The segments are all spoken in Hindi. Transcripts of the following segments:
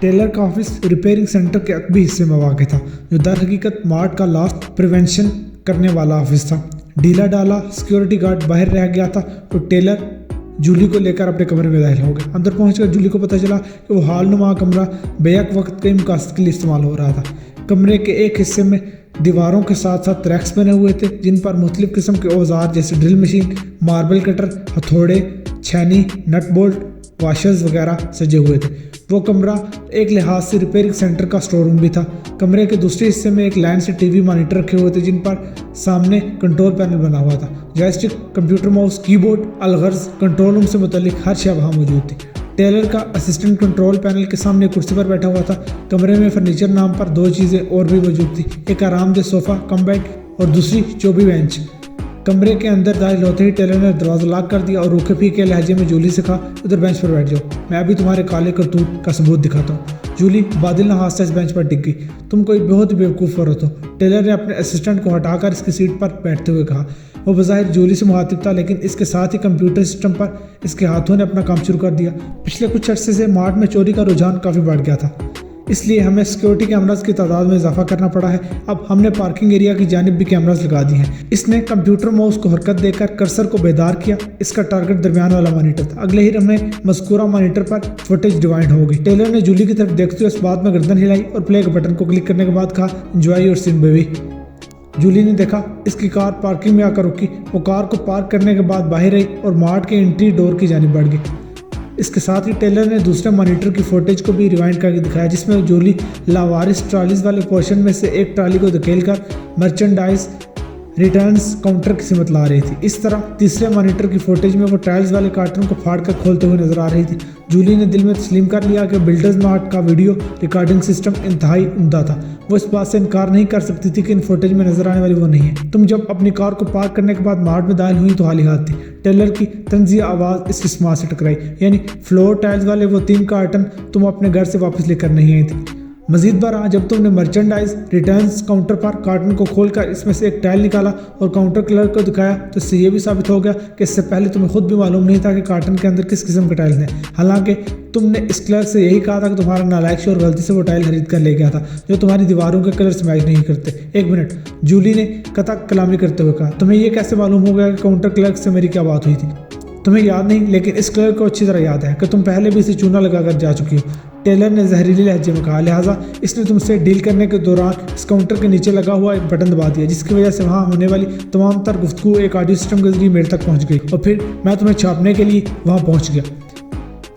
टेलर का ऑफिस रिपेयरिंग सेंटर के अगबी हिस्से में वाक़ था, जो दर हकीकत मार्ट का लॉस प्रिवेंशन करने वाला ऑफिस था। ढीला डाला सिक्योरिटी गार्ड बाहर रह गया था तो टेलर जूली को लेकर अपने कमरे में दाखिल हो गया। अंदर पहुंचकर जूली को पता चला कि वो हालनुमा कमरा बेहक वक्त कई मकासद के लिए इस्तेमाल हो रहा था। कमरे के एक हिस्से में दीवारों के साथ साथ रैक्स बने हुए थे, जिन पर मुख्तलिफ किस्म के औजार जैसे ड्रिल मशीन, मार्बल कटर, हथौड़े, छैनी, नट बोल्ट, वाशर्स वगैरह सजे हुए थे। वो कमरा एक लिहाज से रिपेयरिंग सेंटर का स्टोर रूम भी था। कमरे के दूसरे हिस्से में एक लाइन से टीवी मॉनिटर रखे हुए थे, जिन पर सामने कंट्रोल पैनल बना हुआ था। जॉयस्टिक, कंप्यूटर माउस, कीबोर्ड, अलगर्ज कंट्रोल रूम से मुतल्लिक हर शय वहाँ मौजूद थी। टेलर का असिस्टेंट कंट्रोल पैनल के सामने कुर्सी पर बैठा हुआ था। कमरे में फर्नीचर नाम पर दो चीज़ें और भी मौजूद थी, एक आरामदेह सोफ़ा कम बेड और दूसरी चौबी बेंच। कमरे के अंदर दाखिल होते ही टेलर ने दरवाज़ा लॉक कर दिया और रूखे फीके लहजे में जूली से कहा, उधर बेंच पर बैठ जाओ, मैं अभी तुम्हारे काले करतूत का सबूत दिखाता हूँ। जूली बादल हादसा इस बेंच पर टिक गई। तुम कोई बहुत ही बेवकूफ़ औरत हो, टेलर ने अपने असिस्टेंट को हटाकर इसकी सीट पर बैठते हुए कहा। वो बज़ाहिर जूली से मुखातिब था, लेकिन इसके साथ ही कंप्यूटर सिस्टम पर इसके हाथों ने अपना काम शुरू कर दिया। पिछले कुछ अर्से से मार्ट में चोरी का रुझान काफ़ी बढ़ गया था, इसलिए हमें सिक्योरिटी कैमरास की तादाद में इजाफा करना पड़ा है। अब हमने पार्किंग एरिया की जानिब भी कैमरास लगा दिए हैं। इसने कंप्यूटर माउस को हरकत देकर कर्सर को बेदार किया। इसका टारगेट दरमियान वाला मॉनिटर था। अगले ही लम्हे मज़कूरा मॉनिटर पर फुटेज डिवाइड हो गई। टेलर ने जूली की तरफ देखते हुए इस बात में गर्दन हिलाई और प्ले के बटन को क्लिक करने के बाद कहा, enjoy your scene baby. Julie ने देखा इसकी कार पार्किंग में आकर रुकी। वो कार को पार्क करने के बाद बाहर आई और मार्ट के एंट्री डोर की जानिब बढ़ गई। इसके साथ ही टेलर ने दूसरे मॉनिटर की फुटेज को भी रिवाइंड करके दिखाया, जिसमें जूली लावारिस ट्रॉलीज वाले पोर्शन में से एक ट्रॉली को धकेलकर मर्चेंडाइज रिटर्न्स काउंटर की सिमत ला रही थी। इस तरह तीसरे मॉनिटर की फुटेज में वो टाइल्स वाले कार्टन को फाड़कर खोलते हुए नजर आ रही थी। जूली ने दिल में तस्लीम कर लिया कि बिल्डर्स मार्ट का वीडियो रिकॉर्डिंग सिस्टम इंतहाई उम्दा था। वो इस बात से इनकार नहीं कर सकती थी कि इन फुटेज में नजर आने वाली वो नहीं है। तुम जब अपनी कार को पार्क करने के बाद मार्ट में दाखिल हुई तो हाली हाथ थी। टेलर की तंजिया आवाज़ इसकी स्मार्ट से टकराई, यानी फ्लोर टाइल्स वाले वो 3 कार्टन तुम अपने घर से वापस लेकर नहीं आई थी। मजीद बार जब तुमने मर्चेंडाइज रिटर्न्स काउंटर पर कार्टन को खोलकर इसमें से एक टाइल निकाला और काउंटर क्लर्क को दिखाया तो इससे यह भी साबित हो गया कि इससे पहले तुम्हें खुद भी मालूम नहीं था कि कार्टन के अंदर किस किस्म के टाइल्स हैं। हालांकि तुमने इस क्लर्क से यही कहा था कि तुम्हारा नालायक शोर गलती से वो टाइल खरीद कर ले गया था जो तुम्हारी दीवारों के कलर से मैच नहीं करते। एक मिनट, जूली ने कता कलामी करते हुए कहा, तुम्हें यह कैसे मालूम हो गया कि काउंटर क्लर्क से मेरी क्या बात हुई थी? तुम्हें याद नहीं, लेकिन इस क्लर्क को अच्छी तरह याद है कि तुम पहले भी इसे चूना लगाकर जा चुकी हो। टेलर ने जहरीले लहजे में कहा, लिहाजा इसने तुमसे डील करने के दौरान इस काउंटर के नीचे लगा हुआ एक बटन दबा दिया, जिसकी वजह से वहाँ होने वाली तमाम तर गुफ्तगू एक ऑडियो सिस्टम के जरिए मेरे तक पहुँच गई और फिर मैं तुम्हें छापने के लिए वहाँ पहुँच गया।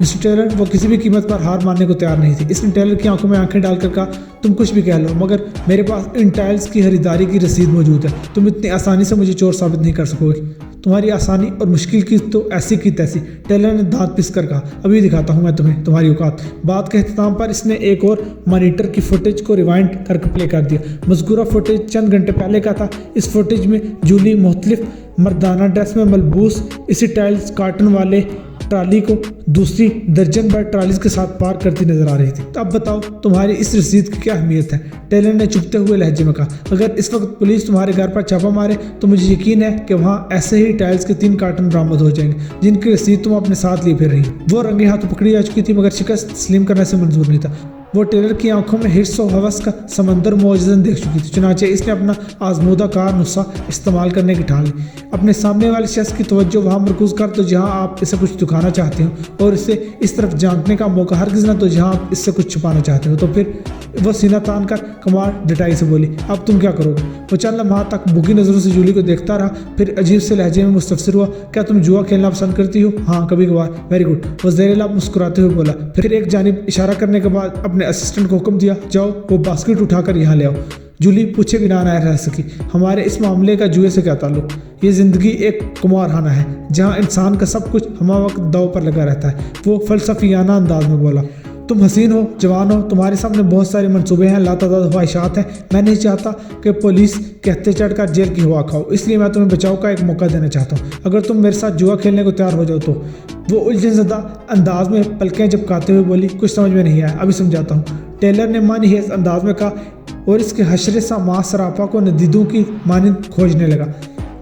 मिस्टर टेलर वो किसी भी कीमत पर हार मानने को तैयार नहीं थी। इसने टेलर की आंखों में आंखें डालकर कहा, तुम कुछ भी कह लो, मगर मेरे पास इन टाइल्स की खरीदारी की रसीद मौजूद है। तुम इतनी आसानी से मुझे चोर साबित नहीं कर सकोगे। तुम्हारी आसानी और मुश्किल की तो ऐसी की तैसी। टेलर ने दांत पिस कर कहा, अभी दिखाता हूँ मैं तुम्हें तुम्हारी औकात। बात के अख्ताम पर इसने एक और मॉनिटर की फुटेज को रिवाइंड करके प्ले कर दिया। मज़कूरा फुटेज चंद घंटे पहले का था। इस फुटेज में जूली मुख्तलिफ मर्दाना ड्रेस में मलबूस इसी टाइल्स कार्टन वाले ट्राली को दूसरी दर्जन भर ट्रालीज के साथ पार करती नजर आ रही थी। तो अब बताओ तुम्हारी इस रसीद की क्या अहमियत है? टेलर ने चुभते हुए लहजे में कहा, अगर इस वक्त पुलिस तुम्हारे घर पर छापा मारे तो मुझे यकीन है कि वहाँ ऐसे ही टाइल्स के 3 कार्टन बरामद हो जाएंगे जिनकी रसीद तुम अपने साथ लिए फिर रही। वो रंगे हाथों पकड़ी जा चुकी थी, मगर शिकस्त तस्लीम करने से मंजूर नहीं था। वो टेलर की आंखों में हिर्स और हवस का समंदर मौजूदन देख चुकी थी। चुनाचे इसने अपना आजमूदा कार नुस्खा इस्तेमाल करने की ठान ली। अपने सामने वाले शख्स की तवज्जो वहाँ मरकूज कर तो जहाँ आप इसे कुछ दिखाना चाहते हो, और इसे इस तरफ झांकने का मौका हरगिज़ न तो जहाँ आप इससे कुछ छुपाना चाहते हो। तो फिर वो सीना तान कर कमाल डटाई से बोली, अब तुम क्या करोगे? वो चंद लम्हा तक भूखी नज़रों से जूली को देखता रहा, फिर अजीब से लहजे में मुस्तफसिर हुआ, क्या तुम जुआ खेलना पसंद करती हो? हाँ, कभी कभार। वेरी गुड, वो ज़ेर लाब मुस्कुराते हुए बोला। फिर एक जानिब इशारा करने के बाद अपने असिस्टेंट को हुक्म दिया, जाओ वो बास्केट उठाकर यहाँ ले आओ। जूली पूछे बिना ना रह सकी, हमारे इस मामले का जुए से क्या ताल्लुक? ये ज़िंदगी एक कुमारखाना है जहाँ इंसान का सब कुछ हमा वक्त दाव पर लगा रहता है। वो फलसफियाना अंदाज में बोला, तुम हसीन हो, जवान हो, तुम्हारे सामने बहुत सारे मंसूबे हैं, लातादाद ख्वाहिशात हैं। मैं नहीं चाहता कि पुलिस कहते चढ़कर जेल की हवा खाओ, इसलिए मैं तुम्हें बचाव का एक मौका देना चाहता हूँ। अगर तुम मेरे साथ जुआ खेलने को तैयार हो जाओ तो। वो उलझनज़दा अंदाज में पलकें झपकाते हुए बोली, कुछ समझ में नहीं आया, अभी समझाता हूँ। टेलर ने मानहियत अंदाज में कहा और इसके हशरे सा माँ सरापा को नदीदों की मानिंद खोजने लगा।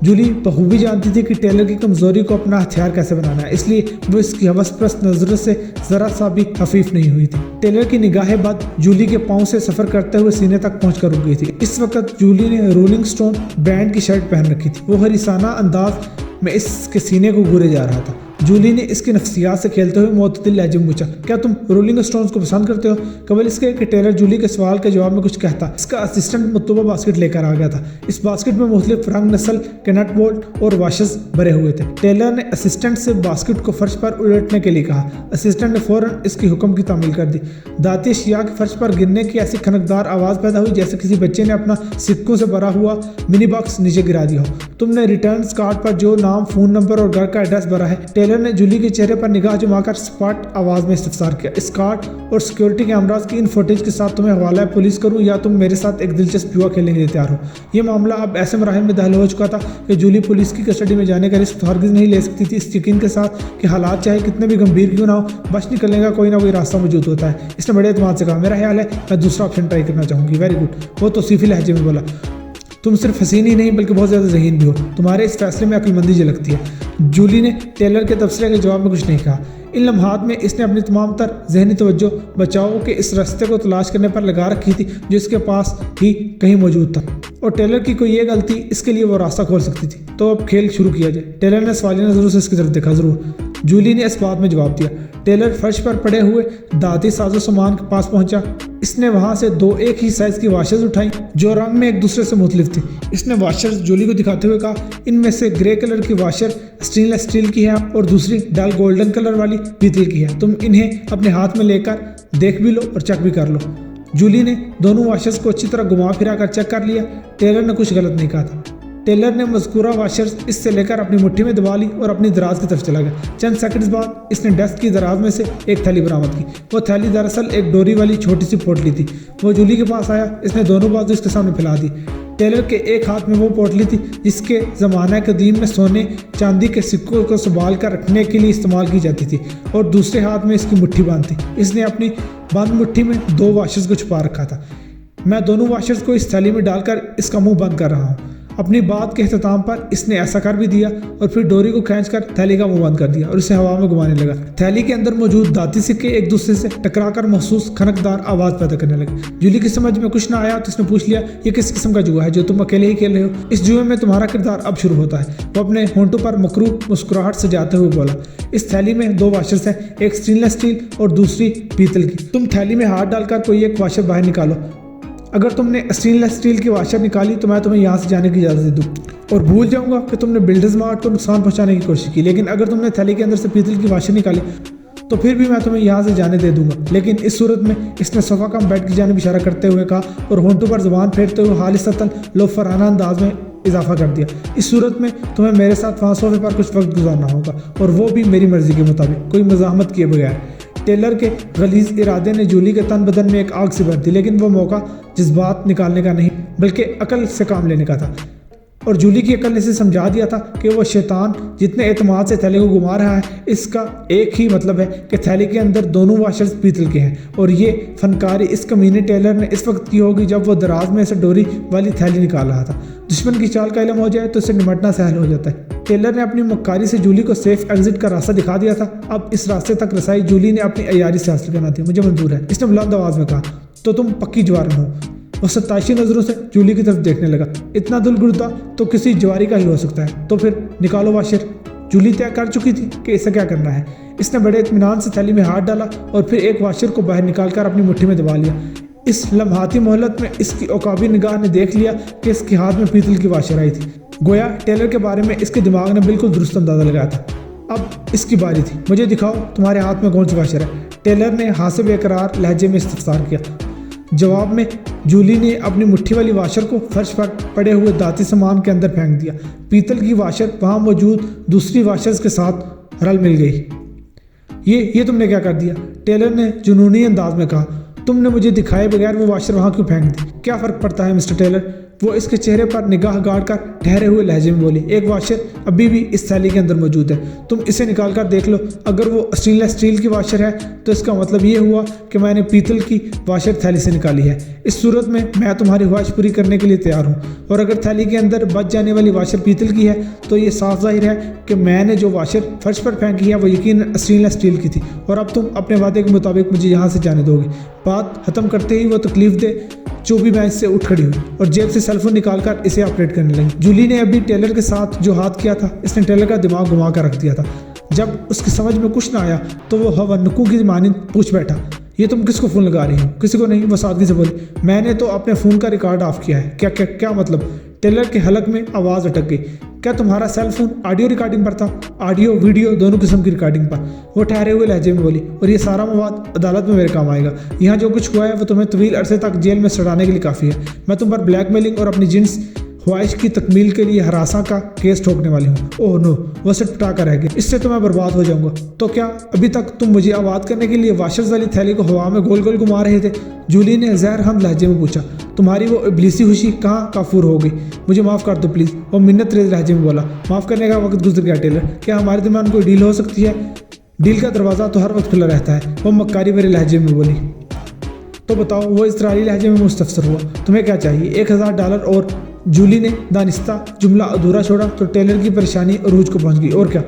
जूली बखूबी जानती थी कि टेलर की कमजोरी को अपना हथियार कैसे बनाना है, इसलिए वो इसकी हवसप्रस्त नजरों से जरा सा भी हफीफ नहीं हुई थी। टेलर की निगाहें बद जूली के पांव से सफर करते हुए सीने तक पहुंचकर रुक गई थी। इस वक्त जूली ने रोलिंग स्टोन ब्रांड की शर्ट पहन रखी थी। वो हरीसाना अंदाज में इसके सीने को घूरे जा रहा था। जूली ने इसकी नफ्सियात से खेलते हुए मोतदिल लहजे में पूछा, क्या तुम रोलिंग स्टोन्स को पसंद करते हो? कबल इसके कि टेलर जूली के सवाल के जवाब में कुछ कहता, इसका असिस्टेंट मतलूबा बास्केट लेकर आ गया था। इस बास्केट में मुख्तलिफ रंग नस्ल के नट बोल्ट और वाशर्स भरे हुए थे। टेलर ने असिस्टेंट से बास्केट को फर्श पर उलटने के लिए कहा। असिस्टेंट ने फौरन इसकी हुक्म की तामील कर दी। दाती अशिया के फर्श पर गिरने की ऐसी खनकदार आवाज़ पैदा हुई जैसे किसी बच्चे ने अपना सिक्कों से भरा हुआ मिनी बॉक्स नीचे गिरा दिया हो। तुमने रिटर्न कार्ड पर जो नाम, फोन नंबर और घर का एड्रेस भरा है? टेलर ने जूली के चेहरे पर निगाह जुमाकर स्पॉट आवाज में इस्तफसार किया। इस कार्ड और सिक्योरिटी कैमरास की इन फुटेज के साथ तुम्हें हवाला पुलिस करूं या तुम मेरे साथ एक दिलचस्प जुआ खेलने के लिए तैयार हो? यह मामला अब ऐसे मराहिल में दाखिल हो चुका था कि जूली पुलिस की कस्टडी में जाने का रिस्क हरगिज़ नहीं ले सकती थी, इस यकीन के साथ कि हालात चाहे कितने भी गंभीर क्यों ना हो, बच निकलने का कोई ना कोई रास्ता मौजूद होता है। इसने बड़े एतमाद से कहा, मेरा ख्याल है मैं दूसरा ऑप्शन ट्राई करना चाहूँगी। वेरी गुड, वो तौसीफी लहजे में बोला। तुम सिर्फ हसीन ही नहीं बल्कि बहुत ज़्यादा ज़हीन भी हो। तुम्हारे इस फैसले में अक्लमंदी झलकती है। जूली ने टेलर के तबसरे के जवाब में कुछ नहीं कहा। इन लम्हात में इसने अपनी तमाम तर जहनी तवज्जो बचाव के इस रास्ते को तलाश करने पर लगा रखी थी जो इसके पास ही कहीं मौजूद था, और टेलर की कोई ये गलती इसके लिए वो रास्ता खोल सकती थी। तो अब खेल शुरू किया जाए। टेलर ने सवालिया नजरों से इसकी तरफ देखा। जरूर, जूली ने इस बात में जवाब दिया। टेलर फर्श पर पड़े हुए दाती साजो सामान के पास पहुंचा। इसने वहां से दो एक ही साइज की वाशर्स उठाई जो रंग में एक दूसरे से मुख्तलिफ थी। इसने वाशर्स जूली को दिखाते हुए कहा, इनमें से ग्रे कलर की वाशर स्टेनलेस स्टील की है और दूसरी डल गोल्डन कलर वाली पीतल की है। तुम इन्हें अपने हाथ में लेकर देख भी लो और चेक भी कर लो। जूली ने दोनों वाशर्स को अच्छी तरह घुमा फिरा कर चेक कर लिया। टेलर ने कुछ गलत नहीं कहा था। टेलर ने मज़कूरा वाशर्स इससे लेकर अपनी मुट्ठी में दबा ली और अपनी दराज की तरफ चला गया। चंद सेकंड्स बाद इसने डेस्क की दराज में से एक थैली बरामद की। वो थैली दरअसल एक डोरी वाली छोटी सी पोटली थी। वो जूली के पास आया। इसने दोनों बाजू इसके सामने फैला दी। टेलर के एक हाथ में वो पोटली थी जिसके ज़माना कदीम में सोने चांदी के सिक्कों को संभाल कर रखने के लिए इस्तेमाल की जाती थी, और दूसरे हाथ में इसकी मुट्ठी बंद थी। इसने अपनी बंद मुट्ठी में दो वाशर्स को छुपा रखा था। मैं दोनों वाशर्स को इस थैली में डालकर इसका मुंह बंद कर रहा हूँ। अपनी बात के अख्ताम पर इसने ऐसा कर भी दिया और फिर डोरी को खींचकर थैली का मुंह बंद कर दिया और इसे हवा में घुमाने लगा। थैली के अंदर मौजूद दाती सिक्के एक दूसरे से टकराकर महसूस खनकदार आवाज पैदा करने लगे। जूली की समझ में कुछ ना आया तो इसने पूछ लिया, ये किस किस्म का जुआ है जो तुम अकेले ही खेल रहे हो? इस जुए में तुम्हारा किरदार अब शुरू होता है। वो अपने होंठों पर मकरूह मुस्कुराहट से जाते हुए बोला, इस थैली में दो वाशर्स हैं, एक स्टेनलेस स्टील और दूसरी पीतल की। तुम थैली में हाथ डालकर कोई एक वाशर बाहर निकालो। अगर तुमने स्टेनलेस स्टील की वाशर निकाली तो मैं तुम्हें यहाँ से जाने की इजाज़त दे दूँ और भूल जाऊँगा कि तुमने बिल्डर्स मार्ट को नुकसान पहुँचाने की कोशिश की। लेकिन अगर तुमने थैली के अंदर से पीतल की वाशर निकाली तो फिर भी मैं तुम्हें यहाँ से जाने दे दूंगा। लेकिन इस सूरत में इसने सोफा कम बेड की जानिब इशारा करते हुए कहा और होंठों पर जुबान फेरते हुए हालिसतन लोफराना अंदाज में इजाफा कर दिया, इस सूरत में तुम्हें मेरे साथ वहाँ सोफे पर कुछ वक्त गुजारना होगा और वो भी मेरी मर्जी के मुताबिक, कोई मज़ाहमत किए बगैर। टेलर के गलीज इरादे ने जूली के तन बदन में एक आग सी भर दी, लेकिन वो मौका जज्बात निकालने का नहीं बल्कि अकल से काम लेने का था। और जूली की अकल ने इसे समझा दिया था कि वो शैतान जितने एतमाद से थैली को घुमा रहा है, इसका एक ही मतलब है कि थैली के अंदर दोनों वाशर्स पीतल के हैं। और ये फनकारी इस कमीने टेलर ने इस वक्त की होगी जब वो दराज में से डोरी वाली थैली निकाल रहा था। दुश्मन की चाल का इल्म हो जाए तो इसे निमटना सहल हो जाता है। टेलर ने अपनी मक्कारी से जूली को सेफ एग्जिट का रास्ता दिखा दिया था। अब इस रास्ते तक रसाई जूली ने अपनी अयारी से हासिल करना थी। मुझे मंजूर है, इसने बुलंद आवाज में कहा। तो तुम पक्की जवारन हो? वो सताइशी नजरों से जूली की तरफ देखने लगा। इतना दिलगुर्दा तो किसी जवारी का ही हो सकता है। तो फिर निकालो वाशर। जूली तय कर चुकी थी कि इसे क्या करना है। इसने बड़े इत्मीनान से थैली में हाथ डाला और फिर एक वाशर को बाहर निकालकर अपनी मुट्ठी में दबा लिया। इस लम्हाती मोहलत में इसकी औकाबी निगाह ने देख लिया कि इसके हाथ में पीतल की वाशर आई थी। गोया टेलर के बारे में इसके दिमाग ने बिल्कुल दुरुस्त अंदाजा लगाया था। अब इसकी बारी थी। मुझे दिखाओ तुम्हारे हाथ में कौन सी वाशर है? टेलर ने हाथ से बेकरार लहजे में इस्तफसार किया। जवाब में जूली ने अपनी मुट्ठी वाली वाशर को फर्श पर पड़े हुए दाती सामान के अंदर फेंक दिया। पीतल की वाशर वहाँ मौजूद दूसरी वाशर्स के साथ रल मिल गई। ये तुमने क्या कर दिया? टेलर ने जुनूनी अंदाज में कहा। तुमने मुझे दिखाए बगैर वो वाशर वहाँ क्यों फेंक दी? क्या फ़र्क पड़ता है मिस्टर टेलर? वो इसके चेहरे पर निगाह गाड़ कर ठहरे हुए लहजे में बोली, एक वाशर अभी भी इस थैली के अंदर मौजूद है, तुम इसे निकाल कर देख लो। अगर वो स्टेनलेस स्टील की वाशर है तो इसका मतलब ये हुआ कि मैंने पीतल की वाशर थैली से निकाली है। इस सूरत में मैं तुम्हारी ख्वाहिश पूरी करने के लिए तैयार हूँ। और अगर थैली के अंदर बच जाने वाली वाशर पीतल की है तो ये साफ जाहिर है कि मैंने जो वाशर फर्श पर फेंकी है वो यकीन स्टेनलेस स्टील की थी, और अब तुम अपने वादे के मुताबिक मुझे यहाँ से जाने दोगे। बात खत्म करते ही वो तकलीफ दे चोबी बेंच से उठ खड़ी हुई और जेब से सेलफोन निकालकर इसे ऑपरेट करने लगी। जूली ने अभी टेलर के साथ जो हाथ किया था इसने टेलर का दिमाग घुमा कर रख दिया था। जब उसकी समझ में कुछ ना आया तो वो हवन्नकू की मानिंद पूछ बैठा, ये तुम किसको फ़ोन लगा रही हो? किसी को नहीं। वो सादगी से बोली, मैंने तो अपने फ़ोन का रिकॉर्ड ऑफ किया है। क्या क्या क्या मतलब? टेलर के हलक में आवाज़ अटक गई। क्या तुम्हारा सेल फोन ऑडियो रिकॉर्डिंग पर था? ऑडियो वीडियो दोनों किस्म की रिकॉर्डिंग पर। वो ठहरे हुए लहजे में बोली, और ये सारा मवाद अदालत में मेरे काम आएगा। यहाँ जो कुछ हुआ है वो तुम्हें तवील अरसे तक जेल में सड़ाने के लिए काफ़ी है। मैं तुम पर ब्लैकमेलिंग और अपनी जिन्स ख्वाहिश की तकमील के लिए हरासा का केस ठोकने वाली हूँ। ओह नो, वो सटपटा कर रह गया, इससे तो मैं बर्बाद हो जाऊंगा। तो क्या अभी तक तुम मुझे आबाद करने के लिए वाशर्स वाली थैली को हवा में गोल गोल घुमा रहे थे? जूली ने जहर हम लहजे में पूछा। तुम्हारी वो इब्लीसी खुशी कहाँ काफूर हो गई? मुझे माफ़ कर दो प्लीज़। वो मिन्नत रेज लहजे में बोला। माफ़ करने का वक्त गुजर गया टेलर। क्या हमारे दरमियान कोई डील हो सकती है? डील का दरवाज़ा तो हर वक्त खुला रहता है। वो मक्कारी भरे लहजे में बोली। तो बताओ। वो इसराइली लहजे में मुस्तफसर हुआ। तुम्हें क्या चाहिए? $1000 और जूली ने दानिस्ता जुमला अधूरा छोड़ा तो टेलर की परेशानी अरूज को पहुंच गई। और क्या?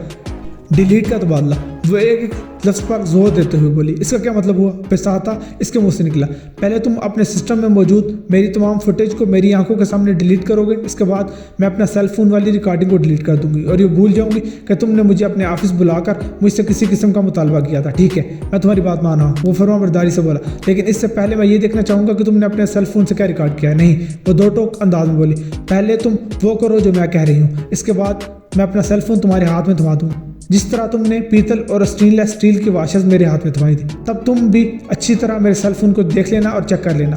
डिलीट का तबादला। वो एक लफ्ज़ पर जोर देते हुए बोली। इसका क्या मतलब हुआ? पिसाता इसके मुंह से निकला। पहले तुम अपने सिस्टम में मौजूद मेरी तमाम फुटेज को मेरी आंखों के सामने डिलीट करोगे, इसके बाद मैं अपना सेल फोन वाली रिकॉर्डिंग को डिलीट कर दूंगी और ये भूल जाऊंगी कि तुमने मुझे अपने ऑफिस बुलाकर मुझसे किसी किस्म का मुतालबा किया था। ठीक है, मैं तुम्हारी बात मान रहा हूँ। वो फरमाबरदारी से बोला। लेकिन इससे पहले मैं ये देखना चाहूँगा कि तुमने अपने सेल फोन से क्या रिकॉर्ड किया है। नहीं, वो दो टोक अंदाज में बोली। पहले तुम वो करो जो मैं कह रही हूँ, इसके बाद मैं अपना सेल फोन तुम्हारे हाथ में थमा दूँगा, जिस तरह तुमने पीतल और स्टेनलेस स्टील की वाशर्स मेरे हाथ में थमाई थी। तब तुम भी अच्छी तरह मेरे सेल फोन को देख लेना और चेक कर लेना।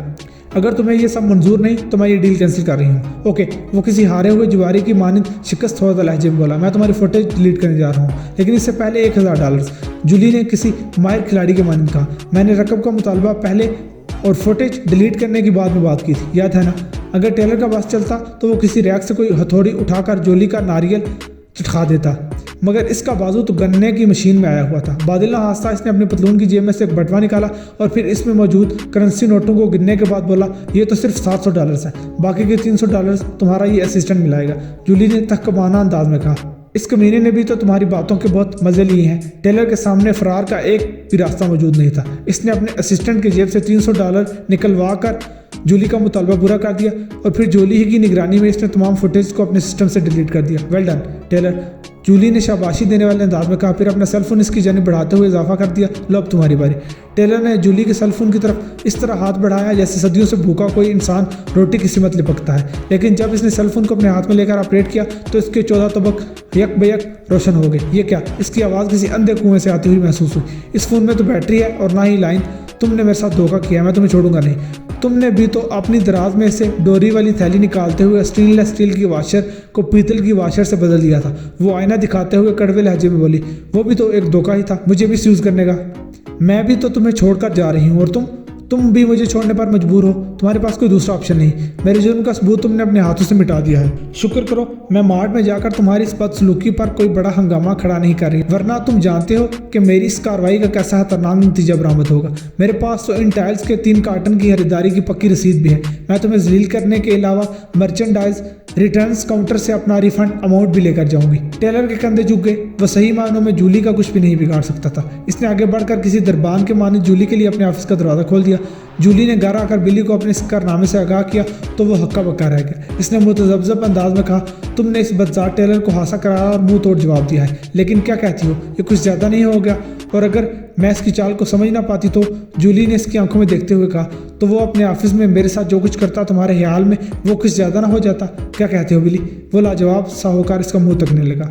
अगर तुम्हें ये सब मंजूर नहीं तो मैं ये डील कैंसिल कर रही हूँ। ओके। वो किसी हारे हुए जुआरी की मानिंद शिकस्त हुआ लहजे में बोला। मैं तुम्हारी फुटेज डिलीट करने जा रहा हूँ, लेकिन इससे पहले $1000। जूली ने किसी माहिर खिलाड़ी की मानिंद कहा। मैंने रकम का मुतालबा पहले और फुटेज डिलीट करने की बाद में बात की थी, याद है ना? अगर टेलर का बस चलता तो वो किसी रैक से कोई हथौड़ी उठाकर जूली का नारियल चटका देता, मगर इसका बाजू तो गन्ने की मशीन में आया हुआ था। बादल हादसा इसने अपने पतलून की जेब में से एक बटवा निकाला और फिर इसमें मौजूद करेंसी नोटों को गिनने के बाद बोला, ये तो सिर्फ $700 है, बाकी के $300 तुम्हारा ये असिस्टेंट मिलाएगा। जूली ने तकबाना अंदाज में कहा। इस कमीने ने भी तो तुम्हारी बातों के बहुत मजे लिए हैं। टेलर के सामने फरार का एक भी रास्ता मौजूद नहीं था। इसने अपने असिस्टेंट की जेब से $300 निकलवा कर जूली का मुतालबा पूरा कर दिया और फिर जूली ही की निगरानी में इसने तमाम फुटेज को अपने सिस्टम से डिलीट कर दिया। वेल डन टेलर, जूली ने शाबाशी देने वाले अंदाज में कहा, फिर अपना सेलफोन इसकी जानिब बढ़ाते हुए इजाफा कर दिया। लो अब तुम्हारी बारी। टेलर ने जूली के सेलफोन की तरफ इस तरह हाथ बढ़ाया जैसे सदियों से भूखा कोई इंसान रोटी की सिमत लिपकता है, लेकिन जब इसने सेलफोन को अपने हाथ में लेकर ऑपरेट किया तो इसके 14 तबक यक बेयक रोशन हो गए। ये क्या? इसकी आवाज़ किसी अंधे कुएं से आती हुई महसूस हुई। इस फ़ोन में तो बैटरी है और ना ही लाइन। तुमने मेरे साथ धोखा किया, मैं तुम्हें छोड़ूंगा नहीं। तुमने भी तो अपनी दराज में से डोरी वाली थैली निकालते हुए स्टेनलेस स्टील की वाशर को पीतल की वाशर से बदल दिया था। वो आईना दिखाते हुए कड़वे लहजे में बोली। वो भी तो एक धोखा ही था, मुझे भी यूज़ करने का। मैं भी तो तुम्हें छोड़कर जा रही हूँ और तुम भी मुझे छोड़ने पर मजबूर हो। तुम्हारे पास कोई दूसरा ऑप्शन नहीं। मेरे जुर्म का सबूत तुमने अपने हाथों से मिटा दिया है। शुक्र करो मैं मार्ट में जाकर तुम्हारी इस बदसलूकी पर कोई बड़ा हंगामा खड़ा नहीं कर रही, वरना तुम जानते हो कि मेरी इस कार्रवाई का कैसा खतरनाक नतीजा बरामद होगा। मेरे पास तो इन टाइल्स के 3 कार्टन की खरीदारी की पक्की रसीद भी है। मैं तुम्हें जलील करने के अलावा मर्चेंडाइज रिटर्न्स काउंटर से अपना रिफंड अमाउंट भी लेकर जाऊंगी। टेलर के कंधे झुक गए। वह सही मायनों में जूली का कुछ भी नहीं बिगाड़ सकता था। इसने आगे बढ़कर किसी दरबान के माने जूली के लिए अपने ऑफिस का दरवाजा खोल दिया। जूली ने घर आकर बिल्ली को अपने इस कारनामे से आगाह किया तो वो हक्का बक्का रह गया। इसने मुतज़ब्ज़ब अंदाज में कहा, तुमने इस बदजार टेलर को हासा करारा और मुंह तोड़ जवाब दिया है, लेकिन क्या कहती हो, ये कुछ ज़्यादा नहीं हो गया? और अगर मैं इसकी चाल को समझ ना पाती तो? जूली ने इसकी आंखों में देखते हुए कहा, तो वो अपने ऑफिस में मेरे साथ जो कुछ करता तुम्हारे ख्याल में वो कुछ ज़्यादा ना हो जाता? क्या कहते हो बिल्ली? वो लाजवाब सा होकर इसका मुंह तकने लगा।